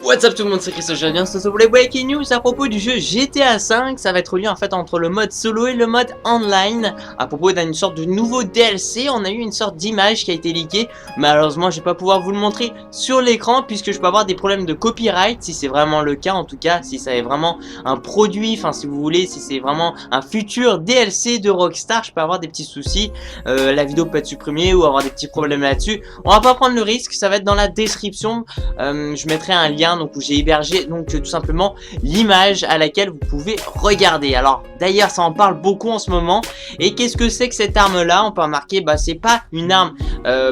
What's up tout le monde, c'est Chris, je viens pour les breaking news à propos du jeu GTA V. Ça va être relié en fait entre le mode solo et le mode online. À propos d'une sorte de nouveau DLC, on a eu une sorte d'image qui a été leakée. Malheureusement, je vais pas pouvoir vous le montrer sur l'écran puisque je peux avoir des problèmes de copyright. Si c'est vraiment le cas, en tout cas, si ça est vraiment un produit, enfin si vous voulez, si c'est vraiment un futur DLC de Rockstar, je peux avoir des petits soucis. La vidéo peut être supprimée ou avoir des petits problèmes là-dessus. On va pas prendre le risque, ça va être dans la description. Je mettrai un lien donc où j'ai hébergé donc tout simplement l'image à laquelle vous pouvez regarder. Alors d'ailleurs ça en parle beaucoup en ce moment. Et qu'est-ce que c'est que cette arme là? On peut remarquer, bah c'est pas une arme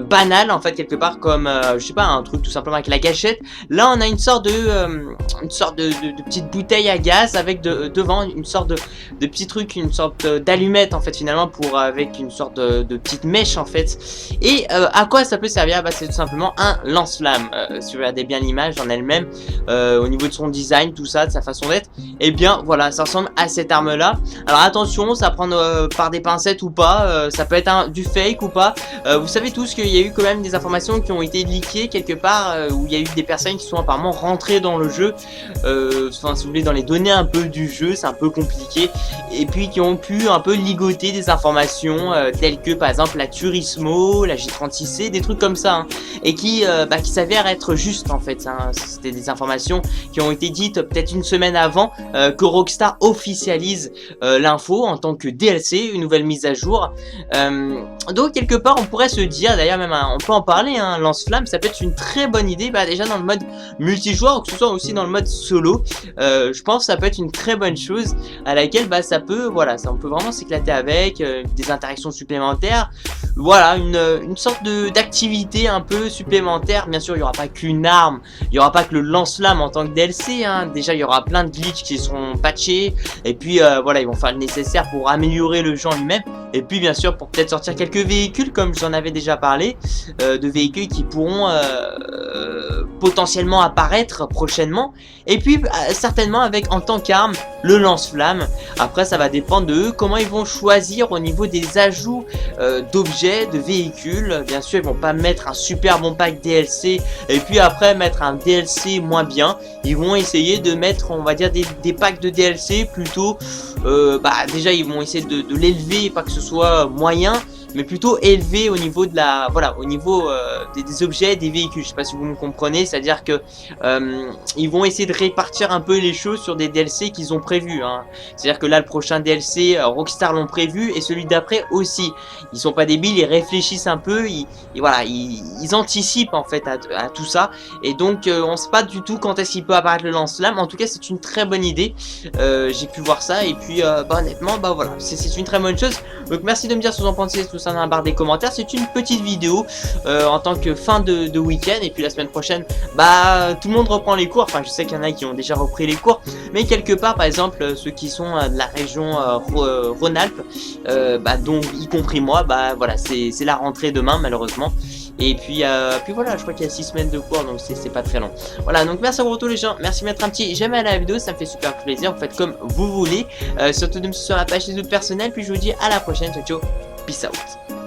banale en fait, quelque part comme je sais pas, un truc tout simplement avec la gâchette. Là on a une sorte de petite bouteille à gaz avec devant une sorte de petit truc, une sorte d'allumette en fait finalement, pour avec une sorte de petite mèche en fait. Et à quoi ça peut servir? Bah c'est tout simplement un lance-flamme. Si vous regardez bien l'image en elle-même, au niveau de son design, tout ça, de sa façon d'être, et bien voilà, ça ressemble à cette arme là. Alors attention, ça prend par des pincettes ou pas, ça peut être du fake ou pas. Vous savez tous qu'il y a eu quand même des informations qui ont été leakées quelque part, où il y a eu des personnes qui sont apparemment rentrées dans le jeu, enfin si vous voulez dans les données un peu du jeu, c'est un peu compliqué, et puis qui ont pu un peu ligoter des informations telles que par exemple la Turismo, la J36C, des trucs comme ça, hein, et qui s'avèrent être justes en fait, hein. C'était des informations qui ont été dites peut-être une semaine avant que Rockstar officialise l'info en tant que DLC, une nouvelle mise à jour. Donc quelque part on pourrait se dire, d'ailleurs même on peut en parler, hein, lance-flamme, ça peut être une très bonne idée, déjà dans le mode multijoueur ou que ce soit aussi dans le mode solo. Je pense que ça peut être une très bonne chose à laquelle ça peut, voilà, on peut vraiment s'éclater avec des interactions supplémentaires. Voilà, une sorte d'activité un peu supplémentaire. Bien sûr il n'y aura pas qu'une arme, il n'y aura pas que le lance-flamme en tant que DLC, hein. Déjà il y aura plein de glitches qui seront patchés, et puis voilà, ils vont faire le nécessaire pour améliorer le jeu en lui-même, et puis bien sûr pour peut-être sortir quelques véhicules comme j'en avais déjà parlé, de véhicules qui pourront potentiellement apparaître prochainement, et puis certainement avec en tant qu'arme le lance-flamme. Après ça va dépendre de eux, comment ils vont choisir au niveau des ajouts d'objets, de véhicules. Bien sûr ils vont pas mettre un super bon pack DLC et puis après mettre un DLC moins bien. Ils vont essayer de mettre, on va dire, des packs de DLC plutôt, déjà ils vont essayer de l'élever, pas que ce soit moyen, mais plutôt élevé au niveau de la, voilà, au niveau des objets, des véhicules. Je sais pas si vous me comprenez, c'est à dire que ils vont essayer de répartir un peu les choses sur des DLC qu'ils ont prévus, hein. C'est à dire que là le prochain DLC Rockstar l'ont prévu, et celui d'après aussi. Ils sont pas débiles, ils réfléchissent un peu, voilà, ils anticipent en fait à tout ça, et donc on sait pas du tout quand est-ce qu'il peut apparaître le lance-flamme. En tout cas c'est une très bonne idée, j'ai pu voir ça, et puis honnêtement voilà, c'est une très bonne chose. Donc merci de me dire ce que vous en pensez, tout ça dans la barre des commentaires. C'est une petite vidéo en tant que fin de week-end, et puis la semaine prochaine tout le monde reprend les cours. Enfin je sais qu'il y en a qui ont déjà repris les cours, mais quelque part par exemple ceux qui sont de la région Rhône-Alpes, donc y compris moi, voilà, c'est la rentrée demain malheureusement. Et puis voilà, je crois qu'il y a 6 semaines de cours, donc c'est pas très long. Voilà, donc merci à vous tous les gens, merci de mettre un petit j'aime à la vidéo, ça me fait super plaisir, vous faites comme vous voulez, surtout de me suivre sur la page Facebook personnelle, puis je vous dis à la prochaine, ciao ciao, peace out.